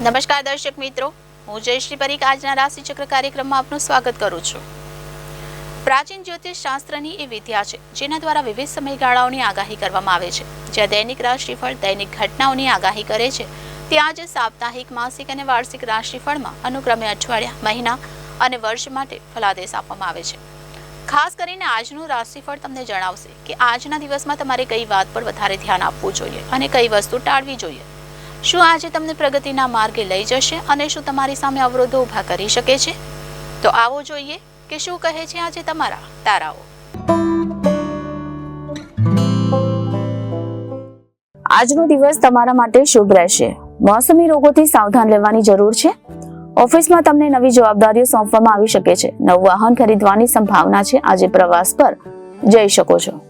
નમસ્કાર દર્શક મિત્રો, હું જયશ્રી પરીખ આજના રાશિચક્ર કાર્યક્રમમાં આપનું સ્વાગત કરું છું। પ્રાચીન જ્યોતિષ શાસ્ત્રની એ વિદ્યા છે જેના દ્વારા વિવિધ સમયગાળાઓની આગાહી કરવામાં આવે છે। જ્યાં દૈનિક રાશિફળ દૈનિક ઘટનાઓની આગાહી કરે છે, ત્યાં જ સાપ્તાહિક, માસિક અને વાર્ષિક રાશિફળમાં અનુક્રમે અઠવાડિયા, મહિના અને વર્ષ માટે ફલાદેશ આપવામાં આવે છે। ખાસ કરીને આજનું રાશિફળ તમને જણાવશે કે આજના દિવસમાં તમારે કઈ વાત પર વધારે ધ્યાન આપવું જોઈએ અને કઈ વસ્તુ ટાળવી જોઈએ। શું આજે તમને પ્રગતિના માર્ગે લઈ જશે અને શું તમારી સામે અવરોધો ઊભા કરી શકે છે? તો આવો જોઈએ કે શું કહે છે આજે તમારા તારાઓ। આજનો દિવસ તમારા માટે શુભ રહેશે। મોસમી રોગોથી સાવધાન રહેવાની જરૂર છે। ઓફિસમાં તમને નવી જવાબદારીઓ સોંપવામાં આવી શકે છે। નવું વાહન ખરીદવાની સંભાવના છે। આજે પ્રવાસ પર જઈ શકો છો।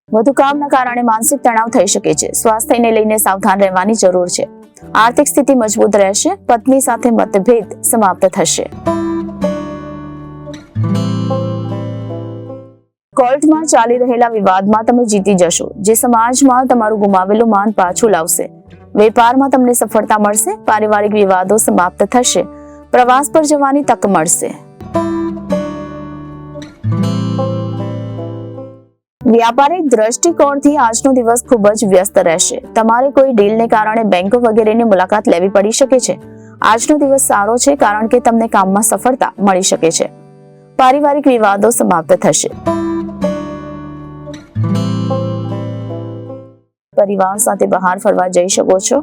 વધુ કામના કારણે માનસિક તણાવ થઈ શકે છે। સ્વાસ્થ્યને લઈને સાવધાન રહેવાની જરૂર છે। આર્થિક સ્થિતિ મજબૂત રહેશે। પત્ની સાથે મતભેદ સમાપ્ત થશે। કોર્ટમાં ચાલી રહેલા વિવાદમાં તમે જીતી જશો, જે સમાજમાં તમારું ગુમાવેલું માન પાછું લાવશે। વેપારમાં તમને સફળતા મળશે। પારિવારિક વિવાદો સમાપ્ત થશે। પ્રવાસ પર જવાની તક મળશે। વ્યાપારિક દ્રષ્ટિકોણથી આજનો દિવસ ખૂબ જ વ્યસ્ત રહેશે। તમારે કોઈ ડીલને કારણે બેંકો વગેરેની મુલાકાત લેવી પડી શકે છે। આજનો દિવસ સારો છે કારણ કે તમને કામમાં સફળતા મળી શકે છે। પારિવારિક વિવાદો સમાપ્ત થશે। પરિવાર સાથે બહાર ફરવા જઈ શકો છો।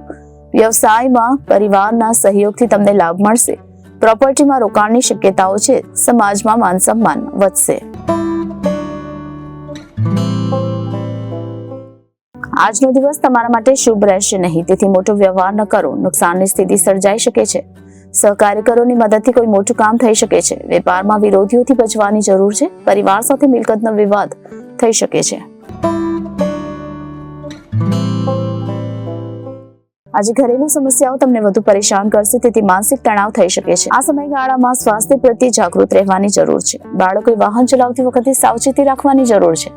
વ્યવસાયમાં પરિવારના સહયોગથી તમને લાભ મળશે। પ્રોપર્ટીમાં રોકાણની શક્યતાઓ છે। સમાજમાં માન સન્માન વધશે। આજનો દિવસ તમારા માટે શુભ રહેશે નહીં, તેથી મોટો વ્યવહાર ન કરો। નુકસાનની સ્થિતિ સર્જાઈ શકે છે। સહકાર્યકરોની મદદથી કોઈ મોટું કામ થઈ શકે છે। વેપારમાં વિરોધીઓથી બચવાની જરૂર છે। પરિવાર સાથે મિલકતનો વિવાદ થઈ શકે છે। આજે ઘરેલુ સમસ્યાઓ તમને વધુ પરેશાન કરશે, તેથી માનસિક તણાવ થઈ શકે છે। આ સમયગાળામાં સ્વાસ્થ્ય પ્રત્યે જાગૃત રહેવાની જરૂર છે। બાળકોએ વાહન ચલાવતી વખતે સાવચેતી રાખવાની જરૂર છે।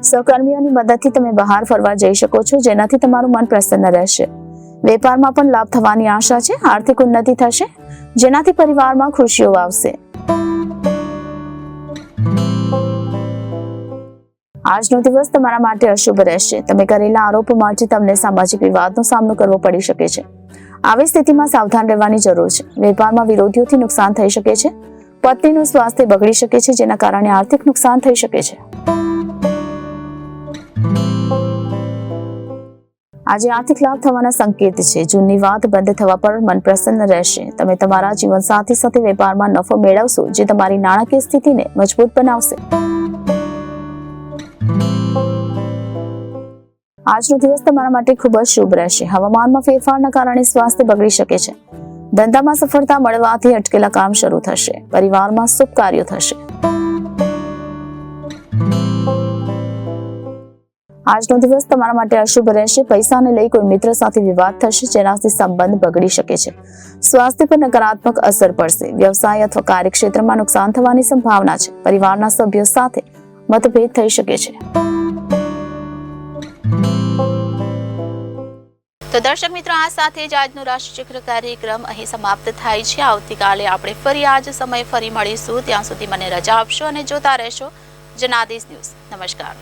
સહકર્મીઓની મદદથી તમે બહાર ફરવા જઈ શકો છો, જેનાથી તમારું મન પ્રસન્ન રહેશે। વેપારમાં પણ લાભ થવાની આશા છે। આર્થિક ઉન્નતિ થશે, જેનાથી પરિવારમાં ખુશીઓ આવશે। આજનો દિવસ તમારા માટે અશુભ રહેશે। તમે કરેલા આરોપો માટે તમને સામાજિક વિવાદનો સામનો કરવો પડી શકે છે। આવી સ્થિતિમાં સાવધાન રહેવાની જરૂર છે। વેપારમાં વિરોધીઓથી નુકસાન થઈ શકે છે। પત્નીનું સ્વાસ્થ્ય બગડી શકે છે, જેના કારણે આર્થિક નુકસાન થઈ શકે છે। આજે આર્થિક લાભ થવાના સંકેત છે। જૂની વાત બંધ થવા પર મન પ્રસન્ન રહેશે। તમે તમારા જીવનસાથી સાથે વેપારમાં નફો મેળવશો, જે તમારી નાણાકીય સ્થિતિને મજબૂત બનાવશે। આજનો દિવસ તમારા માટે ખૂબ જ શુભ રહેશે। હવામાનમાં ફેરફારના કારણે સ્વાસ્થ્ય બગડી શકે છે। ધંધામાં સફળતા મળવાથી અટકેલા કામ શરૂ થશે। પરિવારમાં શુભ કાર્યો થશે। આજનો દિવસ તમારા માટે અશુભ રહેશે। પૈસાને લઈ કોઈ મિત્ર સાથે વિવાદ થશે, જેનાથી સંબંધ બગડી શકે છે। સ્વાસ્થ્ય પર નકારાત્મક અસર પડશે। વ્યવસાય અથવા કાર્યક્ષેત્રમાં નુકસાન થવાની સંભાવના છે। પરિવારના સભ્યો સાથે મતભેદ થઈ શકે છે। તો દર્શક મિત્રો, આ સાથે જ આજનો રાશિચક્ર કાર્યક્રમ અહીં સમાપ્ત થાય છે। આવતીકાલે આપણે ફરી આ જ સમય ફરી મળીશું। ત્યાં સુધી મને રજા આપશો અને જોતા રહેશો જનાદેશ ન્યૂઝ। નમસ્કાર।